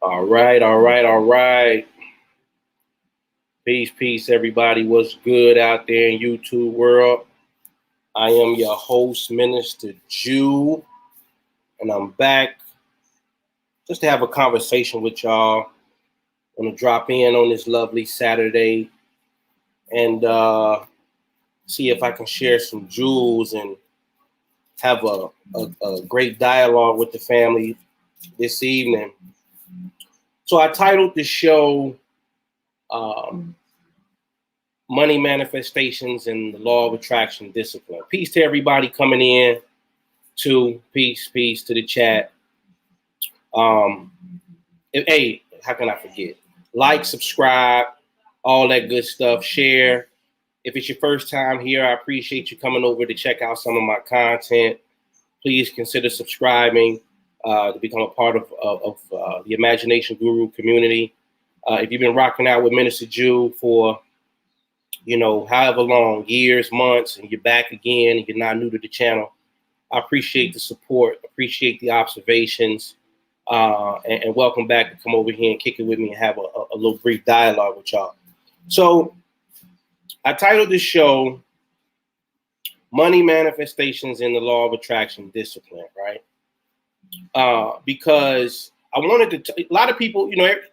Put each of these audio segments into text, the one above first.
All right, all right, all right. Peace, peace, everybody. What's good out there in YouTube world? I am your host, Minister Jew, and I'm back just to have a conversation with y'all. I'm gonna drop in on this lovely Saturday and see if I can share some jewels and have a great dialogue with the family this evening. So I titled the show Money Manifestations and the Law of Attraction Discipline. Peace to everybody coming in. Peace to the chat. Hey, how can I forget? Like, subscribe, all that good stuff. Share. If it's your first time here, I appreciate you coming over to check out some of my content. Please consider subscribing to become a part of the Imagination Guru community. If you've been rocking out with Minister Jew for however long, years, months, and you're back again and you're not new to the channel, I appreciate the support, appreciate the observations, and welcome back to come over here and kick it with me and have a little brief dialogue with y'all. So I titled this show Money Manifestations in the Law of Attraction Discipline, right? Because I wanted to, a lot of people,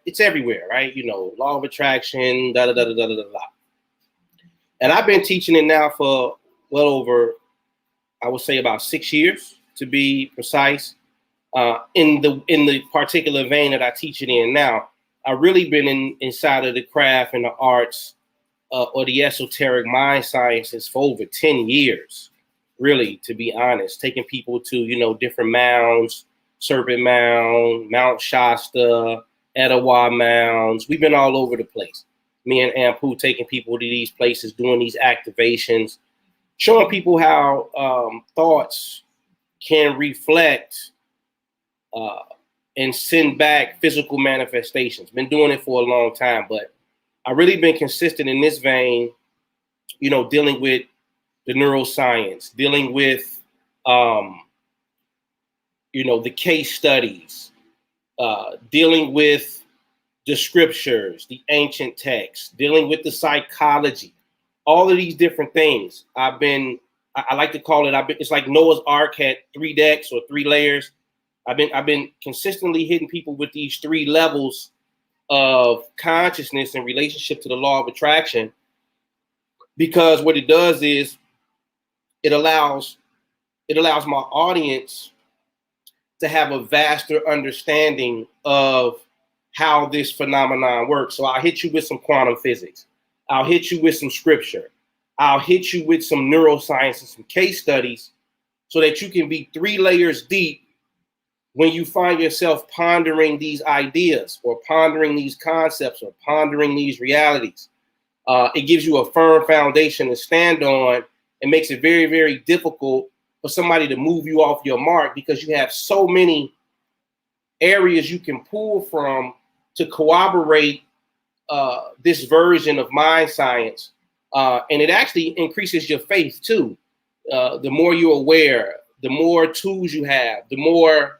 it's everywhere, right? Law of attraction, da da da da da da da. And I've been teaching it now for well over, I would say about 6 years to be precise. In the particular vein that I teach it in now, I've really been inside of the craft and the arts or the esoteric mind sciences for over 10 years, really, to be honest, taking people to, different mounds, Serpent Mound, Mount Shasta, Etowah Mounds. We've been all over the place. Me and Ampu taking people to these places, doing these activations, showing people how thoughts can reflect and send back physical manifestations. Been doing it for a long time, but I've really been consistent in this vein, dealing with the neuroscience, dealing with, the case studies, dealing with the scriptures, the ancient texts, dealing with the psychology, all of these different things. I like to call it, it's like Noah's Ark had 3 decks or 3 layers. I've been consistently hitting people with these 3 levels of consciousness in relationship to the law of attraction, because what it does is it allows my audience to have a vaster understanding of how this phenomenon works. So I'll hit you with some quantum physics. I'll hit you with some scripture. I'll hit you with some neuroscience and some case studies so that you can be 3 layers deep when you find yourself pondering these ideas or pondering these concepts or pondering these realities. It gives you a firm foundation to stand on and makes it very, very difficult for somebody to move you off your mark, because you have so many areas you can pull from to corroborate this version of mind science. And it actually increases your faith too. The more you're aware, the more tools you have, the more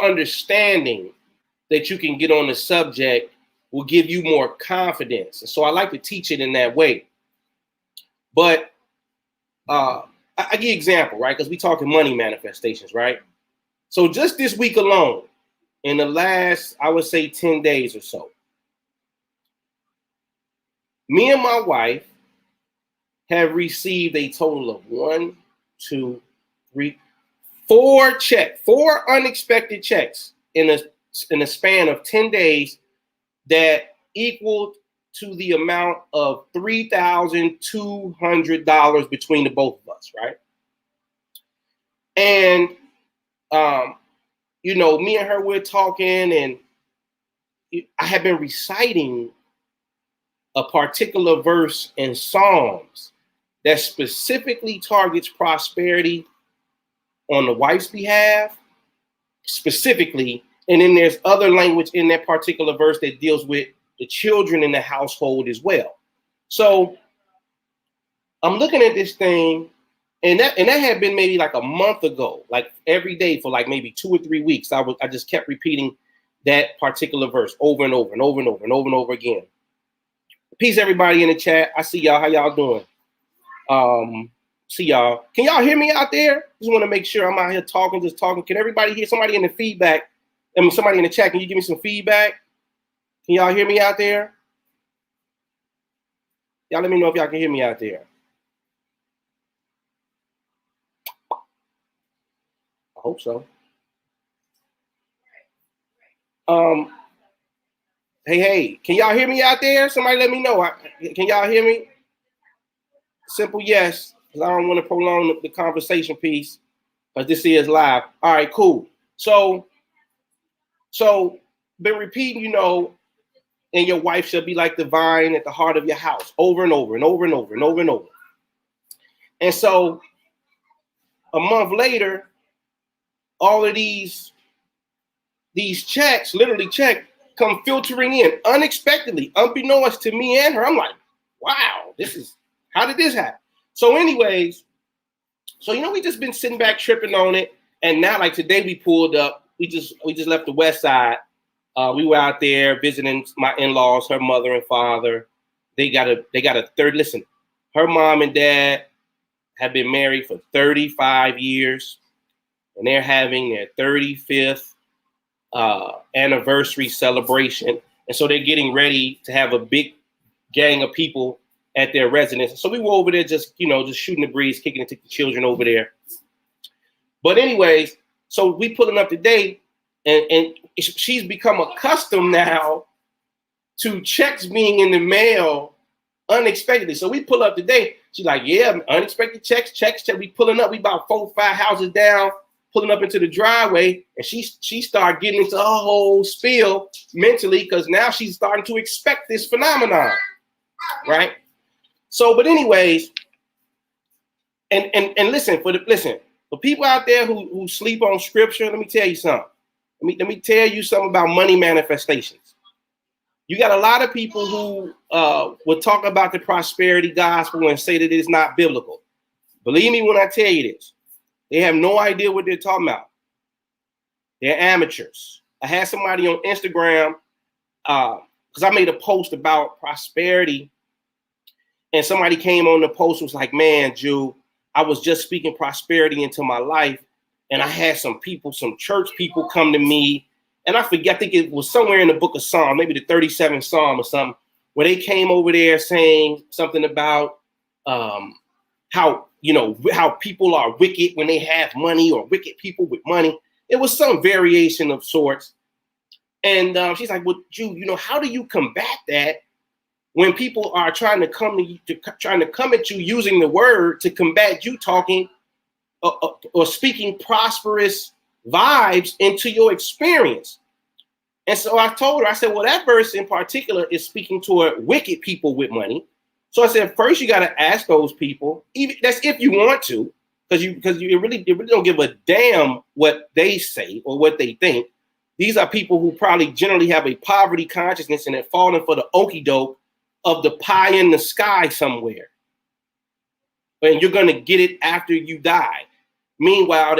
understanding that you can get on the subject will give you more confidence. And so I like to teach it in that way. But I give you an example, right? Because we talking money manifestations, right? So just this week alone, in the last, I would say 10 days or so, me and my wife have received a total of 4 unexpected checks in a span of 10 days that equaled to the amount of $3,200 between the both of us, right? And me and her, we're talking, and I have been reciting a particular verse in Psalms that specifically targets prosperity on the wife's behalf, specifically. And then there's other language in that particular verse that deals with the children in the household as well. So I'm looking at this thing And that had been maybe like a month ago, like every day for like maybe 2 or 3 weeks. I just kept repeating that particular verse over and over and over and over and over and over again. Peace, everybody in the chat. I see y'all. How y'all doing? See y'all. Can y'all hear me out there? Just want to make sure I'm out here talking, just talking. Can everybody hear? Somebody in the feedback? I mean, somebody in the chat. Can you give me some feedback? Can y'all hear me out there? Y'all let me know if y'all can hear me out there. I hope so. Hey, can y'all hear me out there? Somebody let me know. Can y'all hear me? Simple yes, because I don't want to prolong the conversation piece, but this is live. All right, cool. So been repeating, and your wife shall be like the vine at the heart of your house, over and over and over and over and over and over. And so a month later, all of these checks, literally come filtering in unexpectedly, unbeknownst to me and her. I'm like, wow, how did this happen? So anyways, we just been sitting back tripping on it. And now, like today we pulled up, we just left the west side. We were out there visiting my in-laws, her mother and father. They got a third, listen, her mom and dad have been married for 35 years and they're having their 35th anniversary celebration. And so they're getting ready to have a big gang of people at their residence. So we were over there just shooting the breeze, kicking it to the children over there. But anyways, so we pulling up today and she's become accustomed now to checks being in the mail unexpectedly. So we pull up today. She's like, yeah, unexpected checks. We pulling up. We about 4 or 5 houses down, pulling up into the driveway, and she started getting into a whole spiel mentally because now she's starting to expect this phenomenon, right? So, but anyways, and listen, for people out there who sleep on scripture, let me tell you something. Let me tell you something about money manifestations. You got a lot of people who will talk about the prosperity gospel and say that it is not biblical. Believe me when I tell you this. They have no idea what they're talking about. They're amateurs. I had somebody on Instagram because I made a post about prosperity, and somebody came on the post and was like, man, Jew, I was just speaking prosperity into my life, and I had some church people come to me, and I think it was somewhere in the book of Psalm, maybe the 37th Psalm or something, where they came over there saying something about how people are wicked when they have money, or wicked people with money. It was some variation of sorts. And she's like, well, Jew, how do you combat that when people are trying to come at you using the word to combat you talking or speaking prosperous vibes into your experience? And so I told her, I said, well, that verse in particular is speaking toward wicked people with money. So I said, first you got to ask those people, even that's if you want to, because you really don't give a damn what they say or what they think. These are people who probably generally have a poverty consciousness and have fallen for the okie doke of the pie in the sky somewhere. And you're gonna get it after you die. Meanwhile,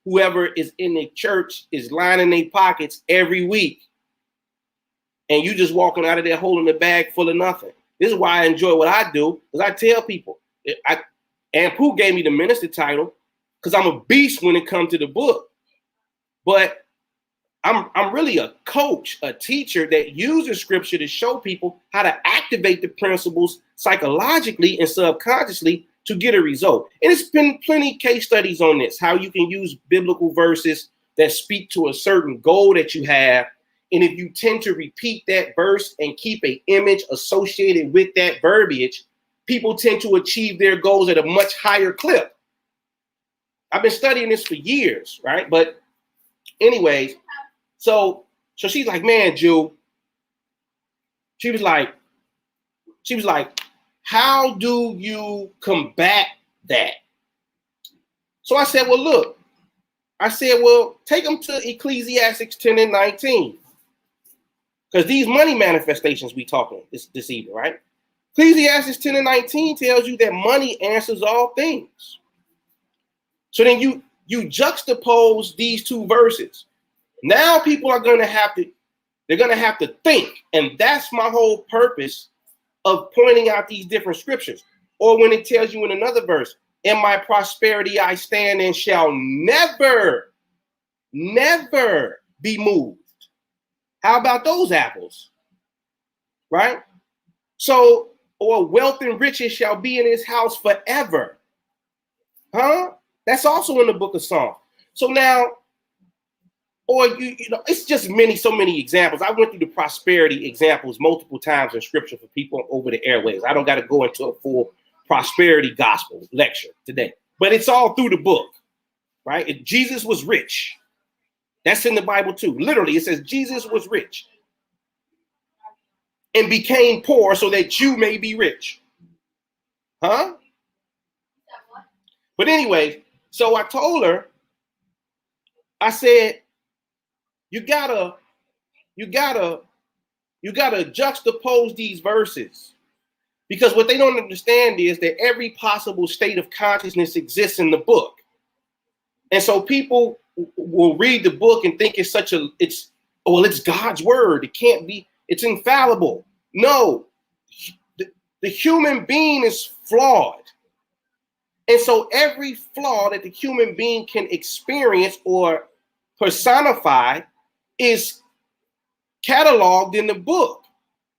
whoever is in the church is lining their pockets every week. And you just walking out of there holding a bag full of nothing. This is why I enjoy what I do, because I tell people, and Pooh gave me the minister title because I'm a beast when it comes to the book. But I'm really a coach, a teacher that uses scripture to show people how to activate the principles psychologically and subconsciously to get a result. And it's been plenty of case studies on this, how you can use biblical verses that speak to a certain goal that you have. And if you tend to repeat that verse and keep an image associated with that verbiage, people tend to achieve their goals at a much higher clip. I've been studying this for years, right? But anyways, so she's like, man, Jew, she was like, how do you combat that? So I said, well, look, take them to Ecclesiastes 10 and 19. Because these money manifestations we talking this evening, right? Ecclesiastes 10 and 19 tells you that money answers all things. So then you juxtapose these two verses. Now people are going to have to think. And that's my whole purpose of pointing out these different scriptures. Or when it tells you in another verse, in my prosperity I stand and shall never be moved. How about those apples? Right? So, or wealth and riches shall be in his house forever. Huh? That's also in the book of Psalms. So now, or you know, it's just so many examples. I went through the prosperity examples multiple times in scripture for people over the airways. I don't got to go into a full prosperity gospel lecture today, but it's all through the book, right? Jesus was rich. That's in the Bible too. Literally, it says Jesus was rich and became poor so that you may be rich. Huh? But anyway, so I told her, I said, you gotta juxtapose these verses, because what they don't understand is that every possible state of consciousness exists in the book. And so people will read the book and think it's God's word. It can't be, it's infallible. No, the human being is flawed. And so every flaw that the human being can experience or personify is cataloged in the book.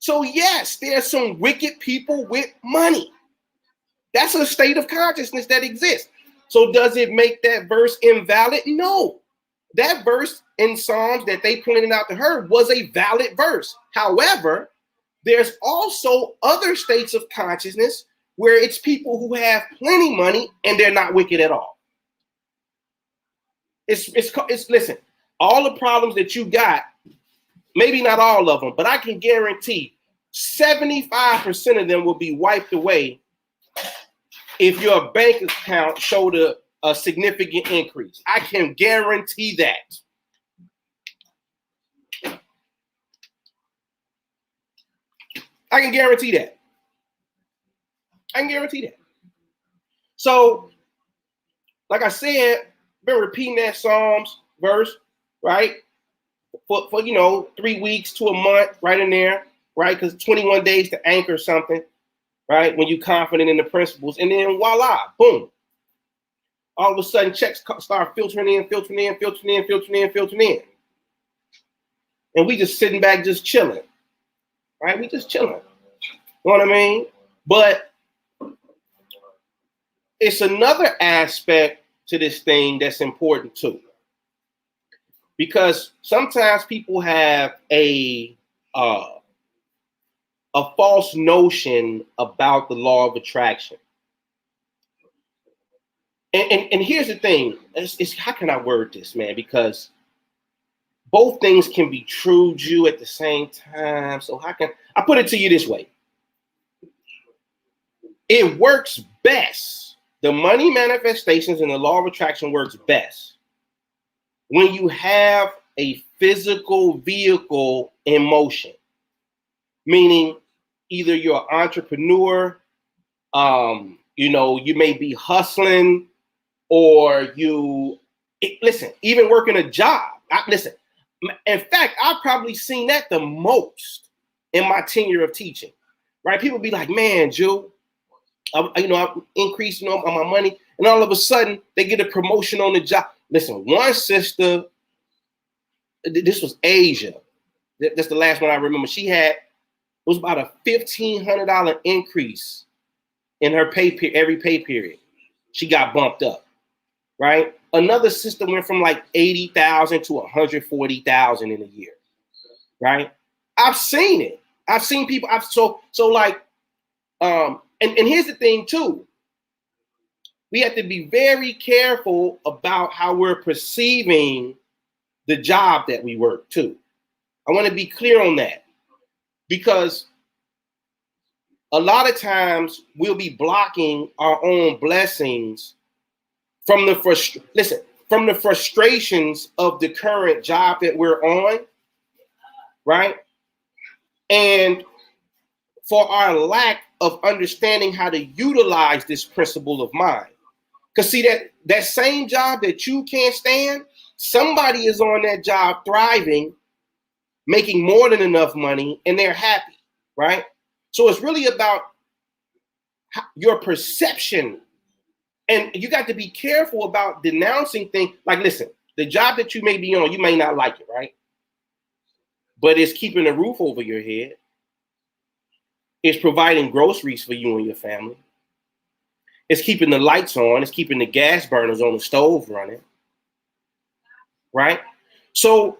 So yes, there's some wicked people with money. That's a state of consciousness that exists. So does it make that verse invalid? No. That verse in Psalms that they pointed out to her was a valid verse. However, there's also other states of consciousness where it's people who have plenty money and they're not wicked at all. It's listen, all the problems that you got, maybe not all of them, but I can guarantee 75% of them will be wiped away if your bank account showed a significant increase. I can guarantee that. I can guarantee that. So, like I said, been repeating that Psalms verse, right? For 3 weeks to a month, right in there, right? Because 21 days to anchor something, right? When you're confident in the principles, and then voila, boom. All of a sudden, checks start filtering in. And we just sitting back, just chilling, right? We just chilling. You know what I mean? But it's another aspect to this thing that's important too. Because sometimes people have a false notion about the law of attraction. And here's the thing, it's how can I word this, man? Because both things can be true, Jew, at the same time. So how can I put it to you this way? It works best. The money manifestations and the law of attraction works best when you have a physical vehicle in motion, meaning either you're an entrepreneur, you may be hustling, or listen, even working a job. In fact, I've probably seen that the most in my tenure of teaching, right? People be like, man, Joe, I'm increasing on my money, and all of a sudden they get a promotion on the job. Listen, one sister, this was Asia. That's the last one I remember. It was about a $1,500 increase in her every pay period. She got bumped up, right? Another sister went from like 80,000 to 140,000 in a year, right? I've seen it. I've seen people. And here's the thing too. We have to be very careful about how we're perceiving the job that we work too. I want to be clear on that, because a lot of times we'll be blocking our own blessings from the frustrations of the current job that we're on, right? And for our lack of understanding how to utilize this principle of mind. Because see, that same job that you can't stand, somebody is on that job thriving, making more than enough money, and they're happy, right? So it's really about your perception. And you got to be careful about denouncing things. Like, listen, the job that you may be on, you may not like it, right? But it's keeping a roof over your head. It's providing groceries for you and your family. It's keeping the lights on. It's keeping the gas burners on the stove running, right? So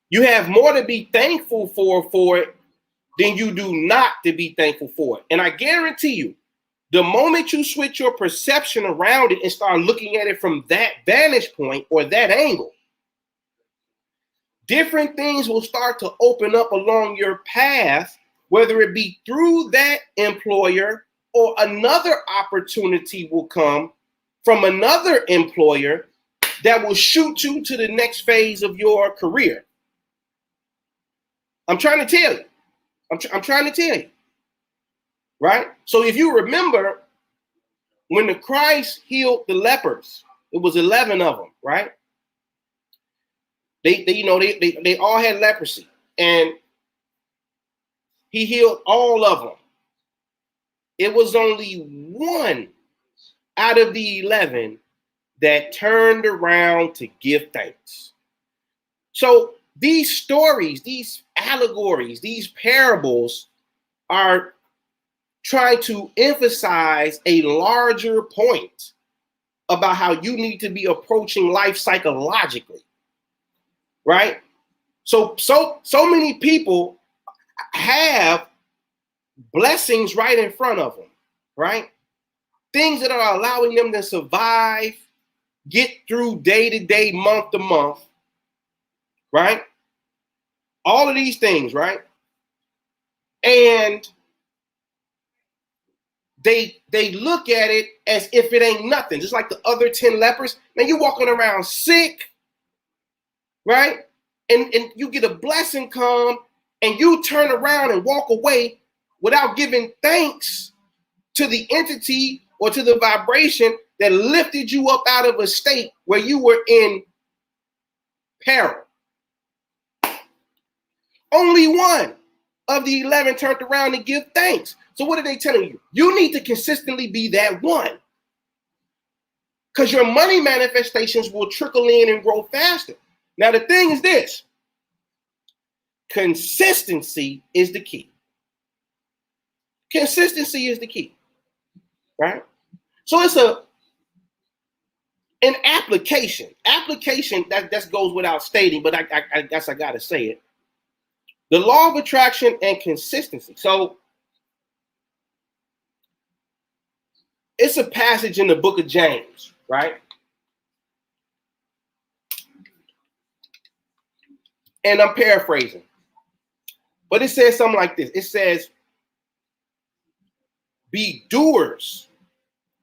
you have more to be thankful for it than you do not to be thankful for it. And I guarantee you, the moment you switch your perception around it and start looking at it from that vantage point or that angle, different things will start to open up along your path, whether it be through that employer or another opportunity will come from another employer that will shoot you to the next phase of your career. I'm trying to tell you. I'm trying to tell you. Right? So if you remember, when the Christ healed the lepers, it was 11 of them, right? They all had leprosy, and he healed all of them. It was only one out of the 11 that turned around to give thanks. So these stories, these allegories, these parables are trying to emphasize a larger point about how you need to be approaching life psychologically, right? So many people have blessings right in front of them, right? Things that are allowing them to survive, get through day to day, month to month, right? All of these things, right? And they look at it as if it ain't nothing, just like the other 10 lepers. Man, you're walking around sick, right? And you get a blessing come, and you turn around and walk away without giving thanks to the entity or to the vibration that lifted you up out of a state where you were in peril. Only one of the 11 turned around and give thanks. So what are they telling you? You need to consistently be that one, because your money manifestations will trickle in and grow faster. Now, the thing is this: consistency is the key. Consistency is the key, right? So it's an application. Application that goes without stating, but I guess I gotta say it. The law of attraction and consistency. So it's a passage in the book of James, right? And I'm paraphrasing, but it says something like this. It says, be doers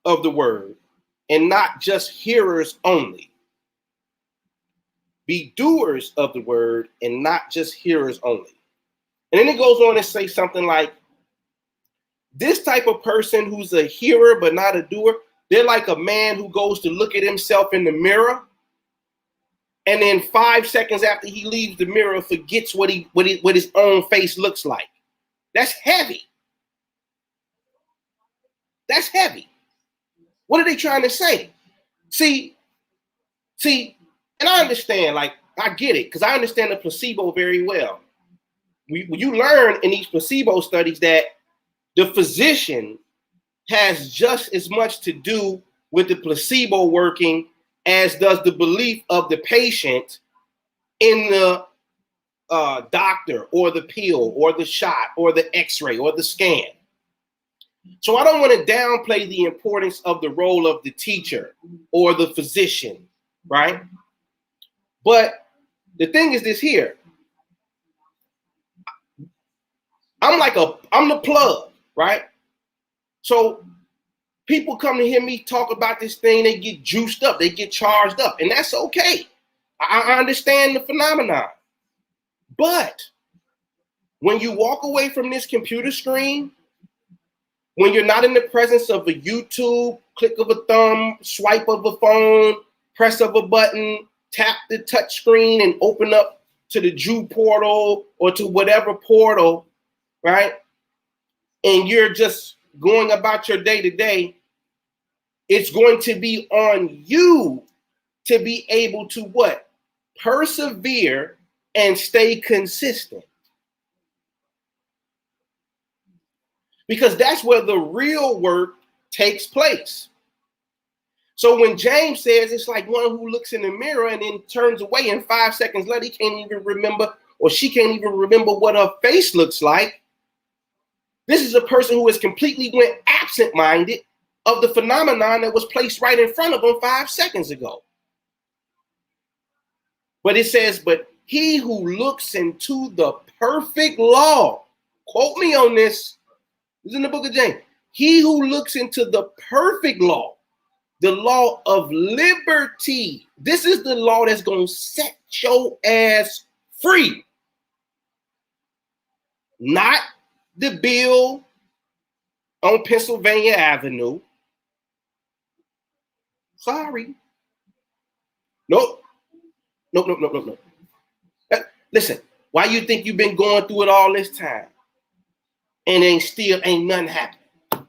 of the word and not just hearers only. Be doers of the word and not just hearers only. And then it goes on to say something like, this type of person who's a hearer but not a doer, they're like a man who goes to look at himself in the mirror, and then 5 seconds after he leaves the mirror, forgets what his own face looks like. That's heavy. That's heavy. What are they trying to say? See, and I understand, like, I get it, because I understand the placebo very well. You learn in these placebo studies that the physician has just as much to do with the placebo working as does the belief of the patient in the doctor or the pill or the shot or the x-ray or the scan. So I don't want to downplay the importance of the role of the teacher or the physician, right? But the thing is this here. I'm the plug, right? So people come to hear me talk about this thing, they get juiced up, they get charged up, and that's okay. I understand the phenomenon. But when you walk away from this computer screen When you're not in the presence of a YouTube, click of a thumb, swipe of a phone, press of a button, tap the touch screen and open up to the Jew portal or to whatever portal, right? And you're just going about your day to day, it's going to be on you to be able to what? Persevere and stay consistent. Because that's where the real work takes place. So when James says it's like one who looks in the mirror and then turns away, and 5 seconds later, he can't even remember, or she can't even remember what her face looks like. This is a person who has completely went absent-minded of the phenomenon that was placed right in front of them 5 seconds ago. But it says, but he who looks into the perfect law, quote me on this, it's in the book of James. He who looks into the perfect law, the law of liberty. This is the law that's going to set your ass free. Not the bill on Pennsylvania Avenue. Sorry. Nope. Nope. Listen, why you think you've been going through it all this time? And ain't nothing happening.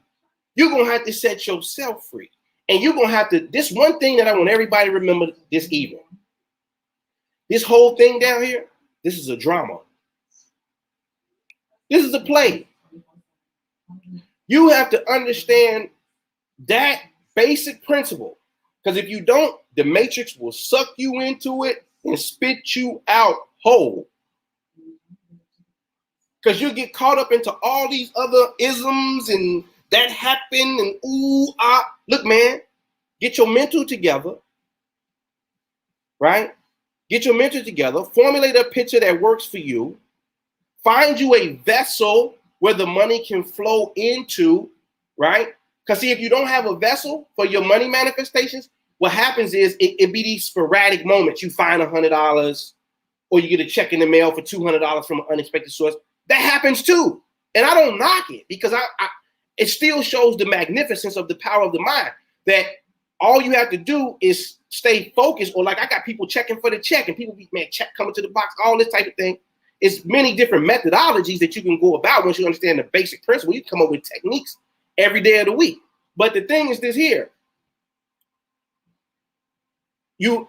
You're going to have to set yourself free. And you're going to have to, this one thing that I want everybody to remember this evening. This whole thing down here, this is a drama. This is a play. You have to understand that basic principle. Because if you don't, the matrix will suck you into it and spit you out whole. Because you get caught up into all these other isms and that happened and ooh, ah. Look, man, get your mental together, right? Get your mental together, formulate a picture that works for you, find you a vessel where the money can flow into, right? Because see, if you don't have a vessel for your money manifestations, what happens is it be these sporadic moments. You find $100 or you get a check in the mail for $200 from an unexpected source. That happens too. And I don't knock it because it still shows the magnificence of the power of the mind that all you have to do is stay focused, or like I got people checking for the check and people be, man, check coming to the box, all this type of thing. It's many different methodologies that you can go about once you understand the basic principle. You come up with techniques every day of the week. But the thing is this here. When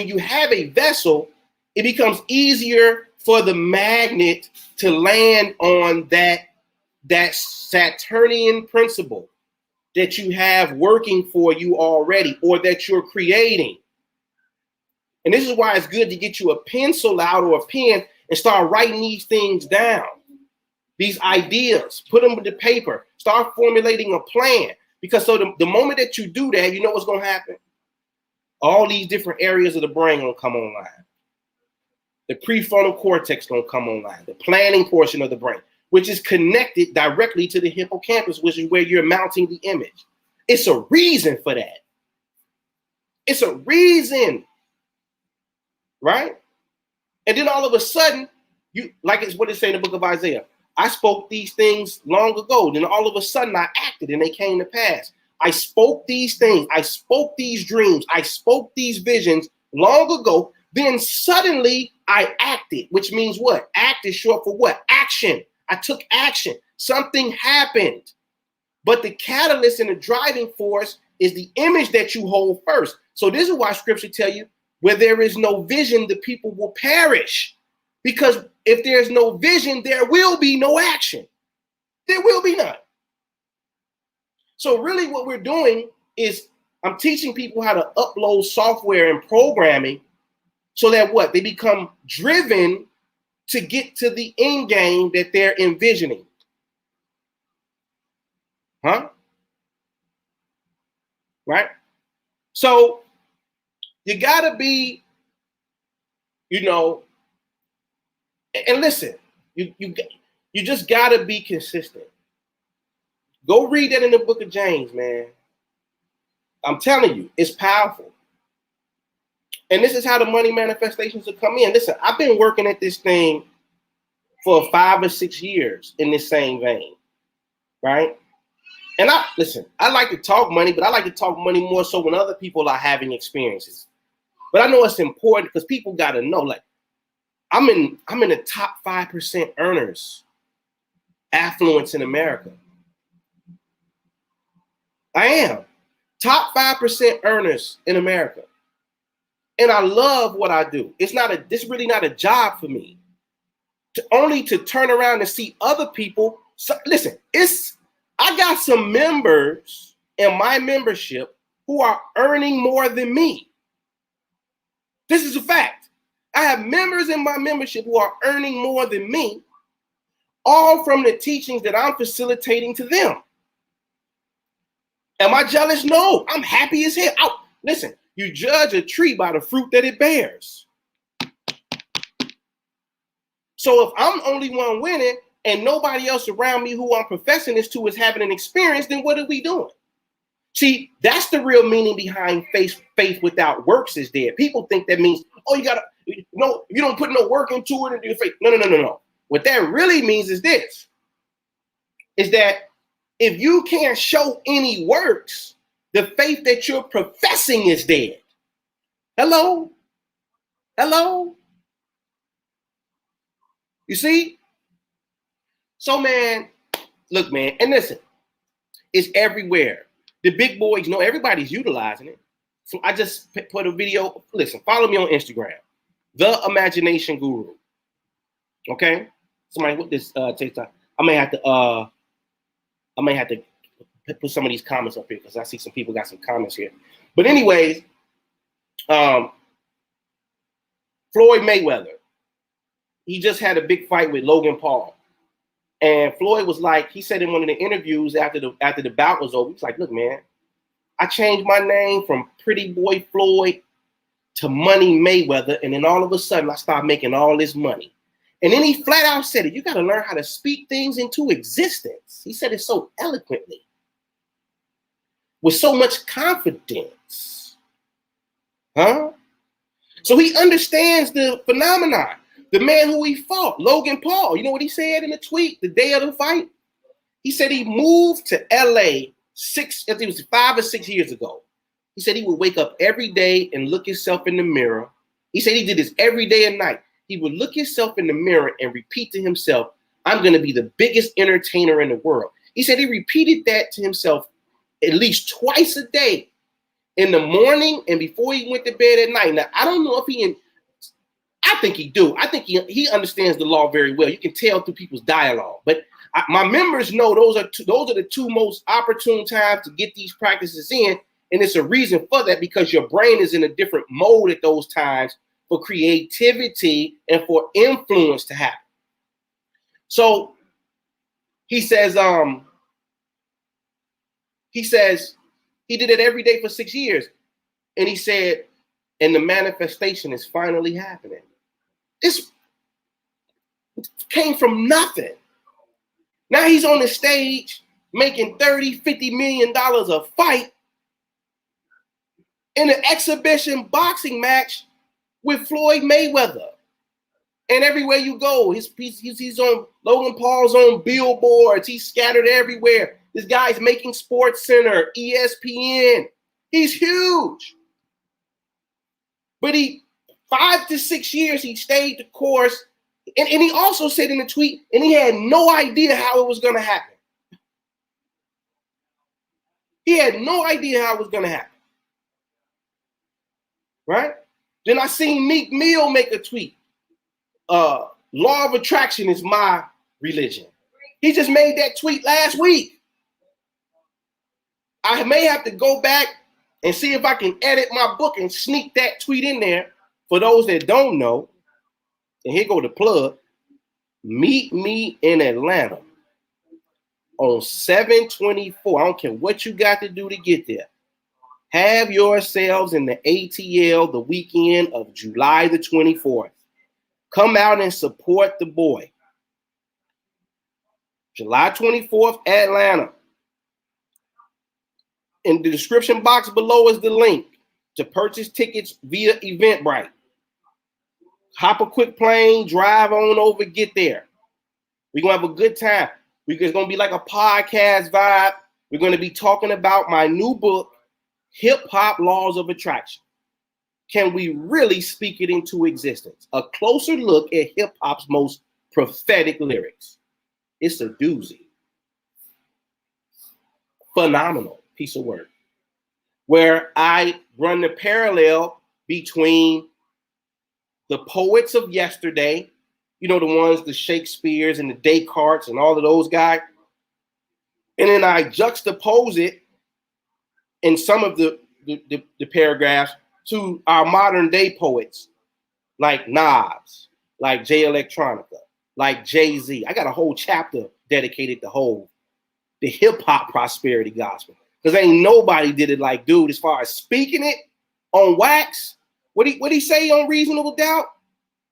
you have a vessel, it becomes easier for the magnet to land on that Saturnian principle that you have working for you already or that you're creating. And this is why it's good to get you a pencil out or a pen and start writing these things down, these ideas, put them to paper, start formulating a plan. Because so the moment that you do that, you know what's going to happen? All these different areas of the brain going to come online. The prefrontal cortex going to come online, the planning portion of the brain, which is connected directly to the hippocampus, which is where you're mounting the image. It's a reason for that. It's a reason, right? And then all of a sudden, you like it's what it say in the book of Isaiah. I spoke these things long ago. Then all of a sudden I acted and they came to pass. I spoke these things. I spoke these dreams. I spoke these visions long ago. Then suddenly I acted, which means what? Act is short for what? Action. I took action. Something happened. But the catalyst and the driving force is the image that you hold first. So this is why scripture tell you, where there is no vision, the people will perish. Because if there's no vision, there will be no action. There will be none. So really what we're doing is I'm teaching people how to upload software and programming so that what? They become driven to get to the end game that they're envisioning. Huh? Right? So you gotta be, and listen, you just gotta be consistent. Go read that in the book of James, man. I'm telling you, it's powerful. And this is how the money manifestations will come in. Listen, I've been working at this thing for 5 or 6 years in this same vein, right? And I like to talk money, but I like to talk money more so when other people are having experiences. But I know it's important because people got to know, like, I'm in the top 5% earners, affluence in America. I am top 5% earners in America. And I love what I do. This really not a job for me. Only to turn around and see other people. So, listen, I got some members in my membership who are earning more than me. This is a fact. I have members in my membership who are earning more than me, all from the teachings that I'm facilitating to them. Am I jealous? No, I'm happy as hell. Listen, you judge a tree by the fruit that it bears. So if I'm the only one winning and nobody else around me who I'm professing this to is having an experience, then what are we doing? See, that's the real meaning behind faith without works is dead. People think that means, oh, you don't put no work into it and do your faith. No. What that really means is this, is that if you can't show any works, the faith that you're professing is dead. Hello? You see? So, man, look, man, and listen, it's everywhere. The big boys know everybody's utilizing it. So I just put a video. Listen, follow me on Instagram, The Imagination Guru. Okay? Somebody with this TikTok. I may have to put some of these comments up here because I see some people got some comments here. But anyways, Floyd Mayweather, he just had a big fight with Logan Paul. And Floyd was like, he said in one of the interviews after the bout was over, he's like, look, man, I changed my name from Pretty Boy Floyd to Money Mayweather. And then all of a sudden I started making all this money. And then he flat out said it. You got to learn how to speak things into existence. He said it so eloquently, with so much confidence. Huh? So he understands the phenomenon. The man who he fought, Logan Paul, you know what he said in a tweet the day of the fight? He said he moved to LA I think it was 5 or 6 years ago. He said he would wake up every day and look himself in the mirror. He said he did this every day and night. He would look himself in the mirror and repeat to himself, I'm going to be the biggest entertainer in the world. He said he repeated that to himself at least twice a day, in the morning and before he went to bed at night. Now, I don't know if I think he do. I think he understands the law very well. You can tell through people's dialogue. But my members know those are the two most opportune times to get these practices in. And it's a reason for that because your brain is in a different mode at those times for creativity and for influence to happen. So he says he did it every day for 6 years. And he said, and the manifestation is finally happening. It came from nothing. Now he's on the stage making $30-50 million a fight in an exhibition boxing match with Floyd Mayweather. And everywhere you go, he's on Logan Paul's on billboards. He's scattered everywhere. This guy's making Sports Center, ESPN. He's huge. But 5 to 6 years, he stayed the course. And he also said in the tweet, and he had no idea how it was going to happen. He had no idea how it was going to happen. Right? Then I seen Meek Mill make a tweet. Law of attraction is my religion. He just made that tweet last week. I may have to go back and see if I can edit my book and sneak that tweet in there for those that don't know. And here go the plug. Meet me in Atlanta on 7/24. I don't care what you got to do to get there. Have yourselves in the ATL the weekend of July the 24th. Come out and support the boy. July 24th, Atlanta. In the description box below is the link to purchase tickets via Eventbrite. Hop a quick plane, drive on over, get there. We're going to have a good time. It's going to be like a podcast vibe. We're going to be talking about my new book, Hip Hop Laws of Attraction. Can we really speak it into existence? A closer look at hip hop's most prophetic lyrics. It's a doozy. Phenomenal piece of work, where I run the parallel between the poets of yesterday, you know, the ones, the Shakespeare's and the Descartes and all of those guys, and then I juxtapose it in some of the paragraphs to our modern day poets like Nas, like Jay Electronica, like Jay-Z. I got a whole chapter dedicated to the hip hop prosperity gospel, because ain't nobody did it like dude as far as speaking it on wax. What he say on Reasonable Doubt?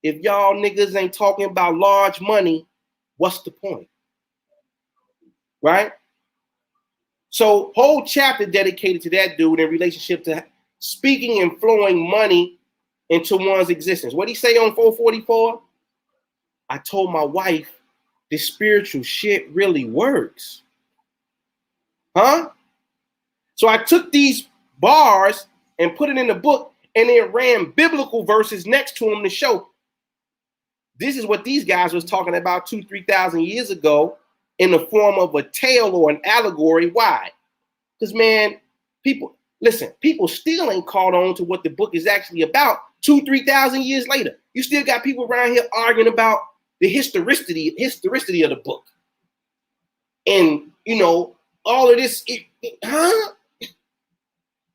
If y'all niggas ain't talking about large money, what's the point? Right? So whole chapter dedicated to that dude in relationship to speaking and flowing money into one's existence. What he say on 444? I told my wife this spiritual shit really works. Huh? So I took these bars and put it in the book and then ran biblical verses next to them to show this is what these guys was talking about 2,000-3,000 years ago in the form of a tale or an allegory. Why? Because, man, people still ain't caught on to what the book is actually about 2,000-3,000 years later. You still got people around here arguing about the historicity of the book. And, you know, all of this, huh?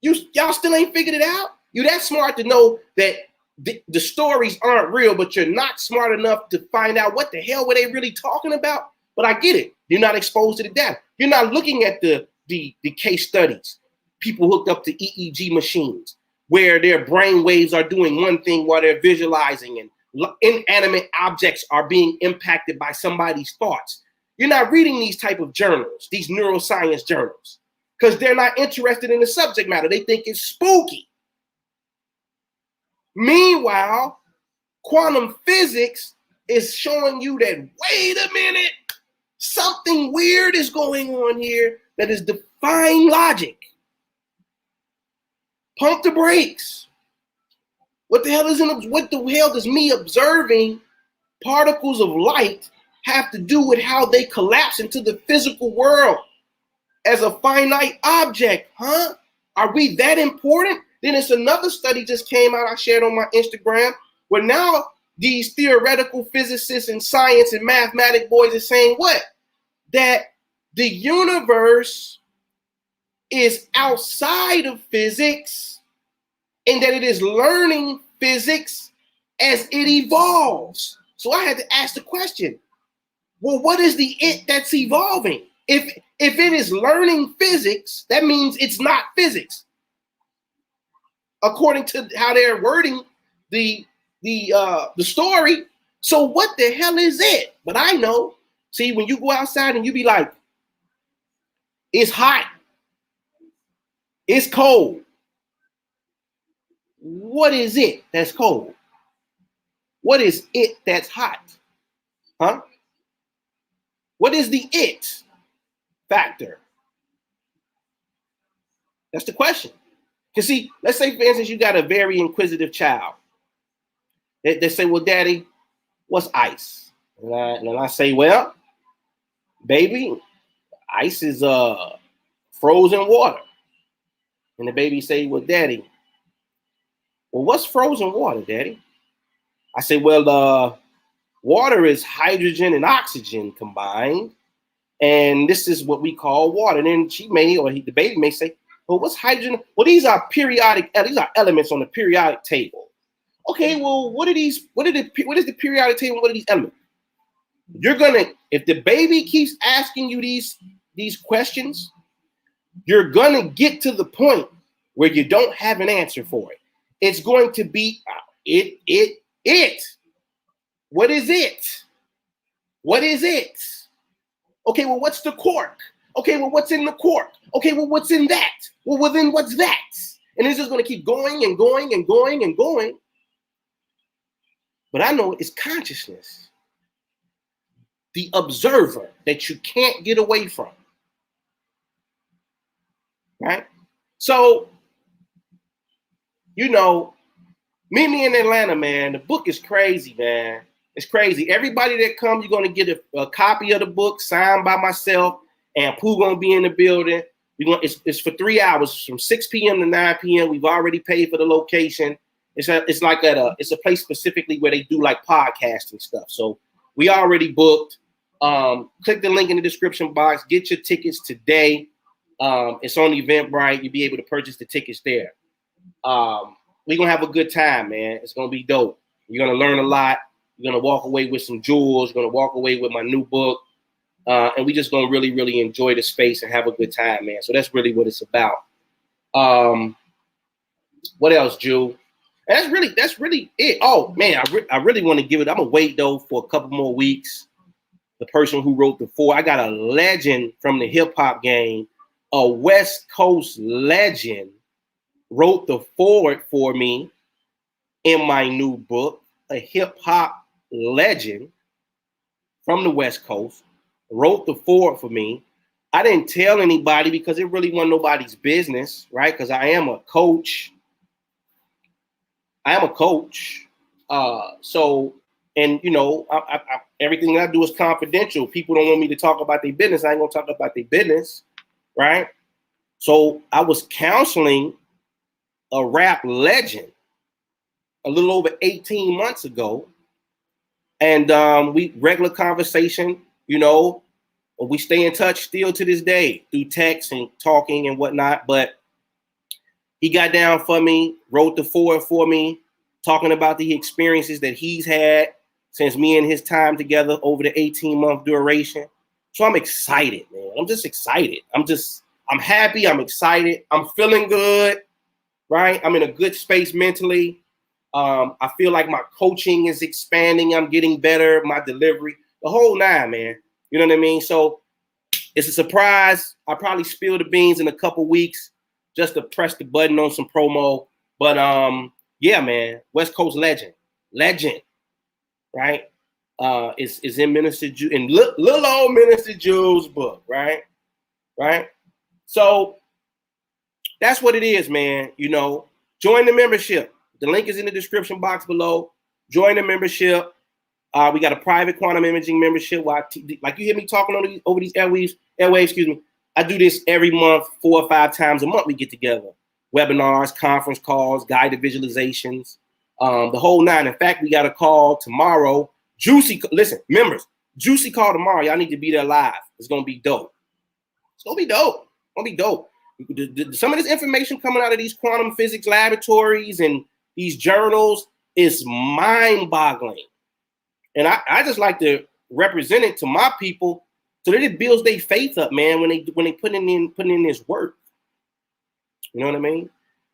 Y'all still ain't figured it out? You that smart to know that the stories aren't real, but you're not smart enough to find out what the hell were they really talking about? But I get it. You're not exposed to the data. You're not looking at the case studies. People hooked up to EEG machines where their brain waves are doing one thing while they're visualizing, and inanimate objects are being impacted by somebody's thoughts. You're not reading these type of journals, these neuroscience journals, because they're not interested in the subject matter. They think it's spooky. Meanwhile, quantum physics is showing you that, wait a minute, something weird is going on here that is defying logic. Pump the brakes. What the hell does me observing particles of light have to do with how they collapse into the physical world as a finite object, huh? Are we that important? Then it's another study just came out, I shared on my Instagram, where now these theoretical physicists and science and mathematic boys are saying what? That the universe is outside of physics and that it is learning physics as it evolves. So I had to ask the question, well, what is the it that's evolving? If it is learning physics, that means it's not physics, according to how they're wording the story. So what the hell is it? But I know, see, when you go outside and you be like, it's hot, it's cold. What is it that's cold? What is it that's hot? Huh? What is the it factor? That's the question. Because see, let's say, for instance, you got a very inquisitive child. They say, well, Daddy, what's ice? And I say, well, baby, ice is frozen water. And the baby say, well, Daddy, well, what's frozen water, Daddy? I say, well, water is hydrogen and oxygen combined. And this is what we call water. And then the baby may say, well, what's hydrogen? Well, these are elements on the periodic table. Okay, well, what is the periodic table? What are these elements? If the baby keeps asking you these questions, you're gonna get to the point where you don't have an answer for it. It's going to be it. What is it? What is it? Okay, well, what's the quark? Okay, well, what's in the quark? Okay, well, what's in that? Well, then what's that? And it's just going to keep going and going and going and going. But I know it's consciousness, the observer that you can't get away from. right? So, you know, meet me in Atlanta, man. The book is crazy, man. It's crazy. Everybody that comes, you're gonna get a copy of the book signed by myself, and Pooh gonna be in the building. It's for 3 hours, from 6 p.m. to 9 p.m. We've already paid for the location. It's a place specifically where they do like podcasting stuff. So we already booked. Click the link in the description box. Get your tickets today. It's on Eventbrite. You'll be able to purchase the tickets there. We're gonna have a good time, man. It's gonna be dope. You're gonna learn a lot. You're gonna walk away with some jewels. You're gonna walk away with my new book. And we just gonna really, really enjoy the space and have a good time, man. So that's really what it's about. What else, Jew? And that's really it. Oh man, I really want to give it. I'm gonna wait though for a couple more weeks. The person who wrote the 4, I got a legend from the hip hop game, a West Coast legend, wrote the forward for me in my new book. A hip hop legend from the West Coast wrote the forward for me. I didn't tell anybody because it really wasn't nobody's business, right? Because I am a coach. So, and you know, everything I do is confidential. People don't want me to talk about their business. I ain't gonna talk about their business, right? So I was counseling a rap legend a little over 18 months ago. And we regular conversation, you know, we stay in touch still to this day through text and talking and whatnot. But he got down for me, wrote the forward for me, talking about the experiences that he's had since me and his time together over the 18-month duration. So I'm excited, man. I'm just excited. I'm happy. I'm excited. I'm feeling good, right? I'm in a good space mentally. I feel like my coaching is expanding. I'm getting better. My delivery, the whole 9, man. You know what I mean? So it's a surprise. I'll probably spill the beans in a couple weeks just to press the button on some promo. But yeah, man, West Coast legend, right? Is in Minister Jew in little old Minister Jew's book, right? So that's what it is, man. You know, join the membership. The link is in the description box below. Join the membership. We got a private quantum imaging membership. Like you hear me talking over these airwaves, excuse me. I do this every month, 4 or 5 times a month. We get together, webinars, conference calls, guided visualizations, the whole 9. In fact, we got a call tomorrow. Listen, members, juicy call tomorrow. Y'all need to be there live. It's gonna be dope. Some of this information coming out of these quantum physics laboratories and these journals is mind-boggling. And I just like to represent it to my people so that it builds their faith up, man, when they putting in this work. You know what I mean?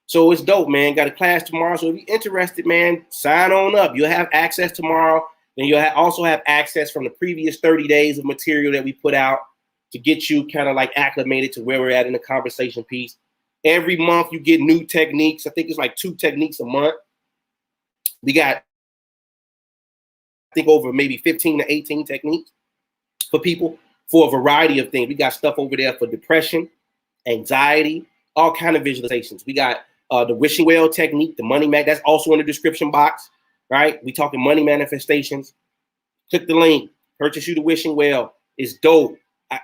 So it's dope, man. Got a class tomorrow. So if you're interested, man, sign on up. You'll have access tomorrow. Then you'll also have access from the previous 30 days of material that we put out to get you kind of like acclimated to where we're at in the conversation piece. Every month you get new techniques. I think it's like 2 techniques a month. We got, I think, over maybe 15 to 18 techniques for people for a variety of things. We got stuff over there for depression, anxiety, all kind of visualizations. We got the wishing well technique, the money mag. That's also in the description box, right? We talking money manifestations. Click the link, purchase you the wishing well. It's dope.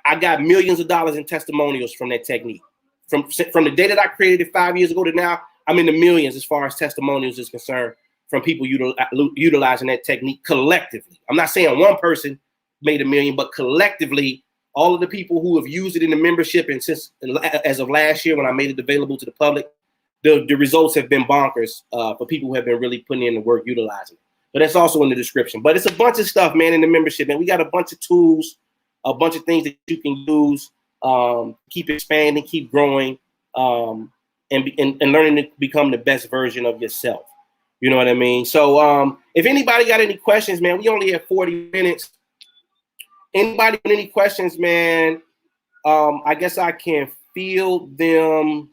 I got millions of dollars in testimonials from that technique. From the day that I created it 5 years ago to now, I'm in the millions as far as testimonials is concerned from people utilizing that technique collectively. I'm not saying one person made $1 million, but collectively, all of the people who have used it in the membership and since as of last year when I made it available to the public, the results have been bonkers for people who have been really putting in the work utilizing it. But that's also in the description. But it's a bunch of stuff, man, in the membership. And we got a bunch of tools, a bunch of things that you can use, keep expanding, keep growing, and learning to become the best version of yourself. You know what I mean? So if anybody got any questions, man, we only have 40 minutes. Anybody with any questions, man, I guess I can field them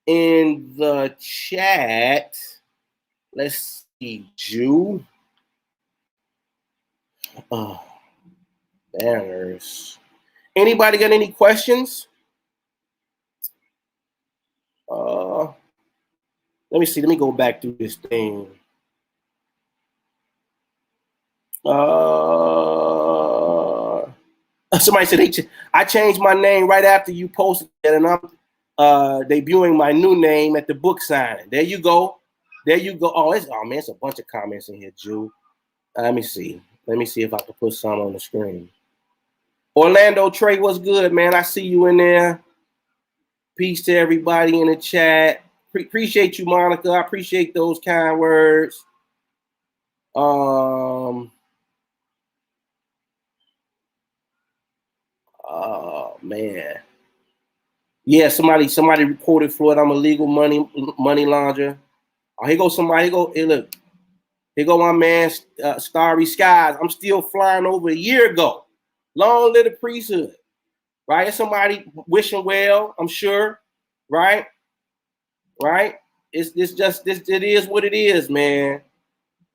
in the chat. Let's see, Jew. Oh, banners. Anybody got any questions? Let me see. Let me go back through this thing. Somebody said I changed my name right after you posted it, and I'm debuting my new name at the book signing. There you go. There you go. Oh, man, it's a bunch of comments in here, Jew. Let me see. Let me see if I can put some on the screen. Orlando Trey, what's good, man? I see you in there. Peace to everybody in the chat. Appreciate you, Monica. I appreciate those kind words. Oh man. Yeah, somebody quoted Floyd. I'm a legal money launderer. Oh, here goes somebody. Hey, look. Here go my man, Starry Skies. I'm still flying over a year ago. Long live the priesthood. Right? It's somebody wishing well, I'm sure. Right? Right? It is what it is, man.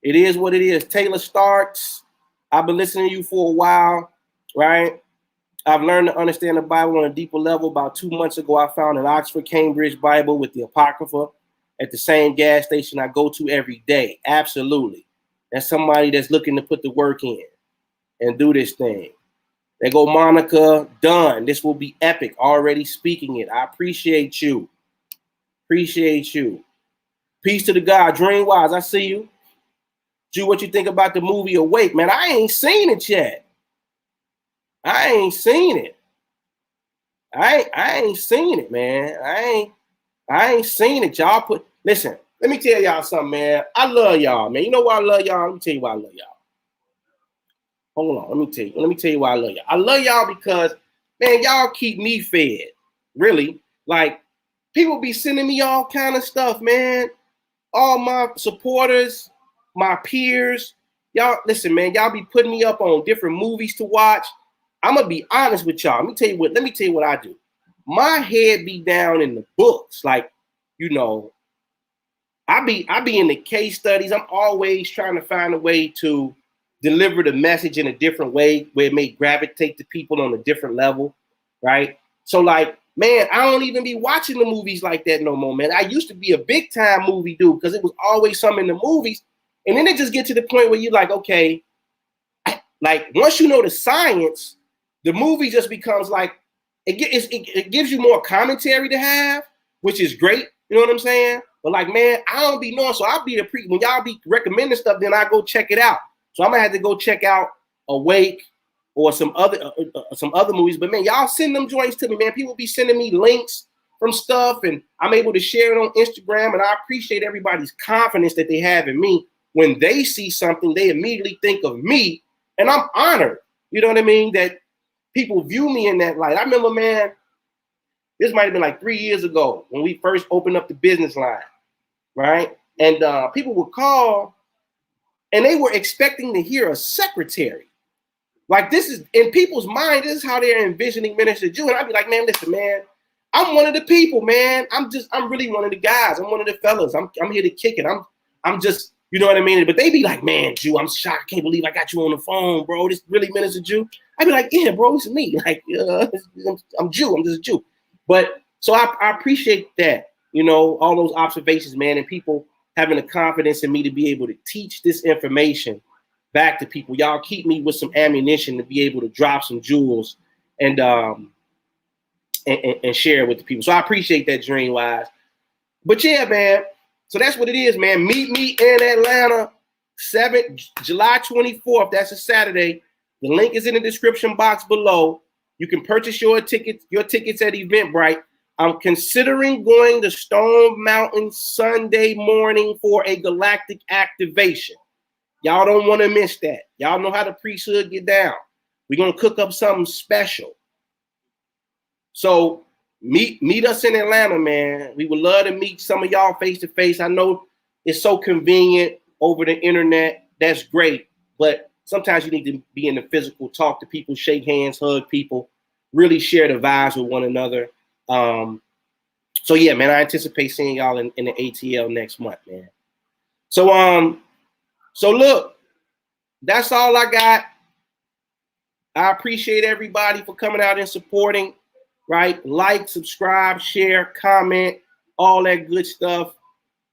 It is what it is. Taylor Starks. I've been listening to you for a while, right? I've learned to understand the Bible on a deeper level. About 2 months ago, I found an Oxford Cambridge Bible with the Apocrypha at the same gas station I go to every day. Absolutely. That's somebody that's looking to put the work in and do this thing. There go Monica. Done. This will be epic. Already speaking it. I appreciate you. Appreciate you. Peace to the God. Dreamwise, I see you. Jew, what you think about the movie Awake? Man, I ain't seen it yet. I ain't seen it. I ain't seen it, man. I ain't seen it. Y'all listen, let me tell y'all something, man. I love y'all, man. You know why I love y'all? Let me tell you why I love y'all. Hold on, let me tell you why I love y'all. I love y'all because, man, y'all keep me fed. Really. Like, people be sending me all kind of stuff, man. All my supporters, my peers, y'all, listen, man, y'all be putting me up on different movies to watch. I'm gonna be honest with y'all. Let me tell you what I do. My head be down in the books. Like, you know, I be in the case studies. I'm always trying to find a way to deliver the message in a different way where it may gravitate to people on a different level, right? So, like, man, I don't even be watching the movies like that no more, man. I used to be a big time movie dude because it was always something in the movies. And then it just get to the point where you're like, okay, like once you know the science, the movie just becomes like, it gives you more commentary to have, which is great. You know what I'm saying? But like, man, I don't be knowing. So I'll be when y'all be recommending stuff, then I go check it out. So I'm gonna have to go check out Awake or some other movies. But man, y'all send them joints to me, man. People be sending me links from stuff, and I'm able to share it on Instagram. And I appreciate everybody's confidence that they have in me. When they see something, they immediately think of me, and I'm honored. You know what I mean? That people view me in that light. I remember, man, this might have been like 3 years ago when we first opened up the business line, right? And people would call, and they were expecting to hear a secretary. Like, this is in people's mind. This is how they're envisioning Minister Jew. And I'd be like, man, listen, man, I'm one of the people, man. I'm really one of the guys. I'm one of the fellas. I'm here to kick it. I'm just, you know what I mean? But they be like, man, Jew, I'm shocked. I can't believe I got you on the phone, bro. This really Minister Jew. I'd be like, yeah, bro, it's me. Like, I'm Jew. I'm just a Jew. But so I appreciate that, you know, all those observations, man, and people having the confidence in me to be able to teach this information back to people. Y'all keep me with some ammunition to be able to drop some jewels and share it with the people. So I appreciate that, Dreamwise. But yeah, man. So that's what it is, man. Meet me in Atlanta, July 24th. That's a Saturday. The link is in the description box below. You can purchase your tickets at Eventbrite. I'm considering going to Stone Mountain Sunday morning for a galactic activation. Y'all don't want to miss that. Y'all know how the priesthood get down. We're going to cook up something special. So meet us in Atlanta, man. We would love to meet some of y'all face to face. I know it's so convenient over the internet. That's great. But sometimes you need to be in the physical, talk to people, shake hands, hug people, really share the vibes with one another. So yeah, man, I anticipate seeing y'all in the ATL next month, man. So look, that's all I got. I appreciate everybody for coming out and supporting, right? Like, subscribe, share, comment. all that good stuff.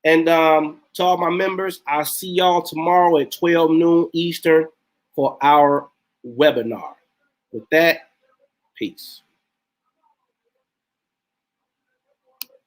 And to all my members, I'll see y'all tomorrow at 12 noon Eastern for our webinar. With that, peace.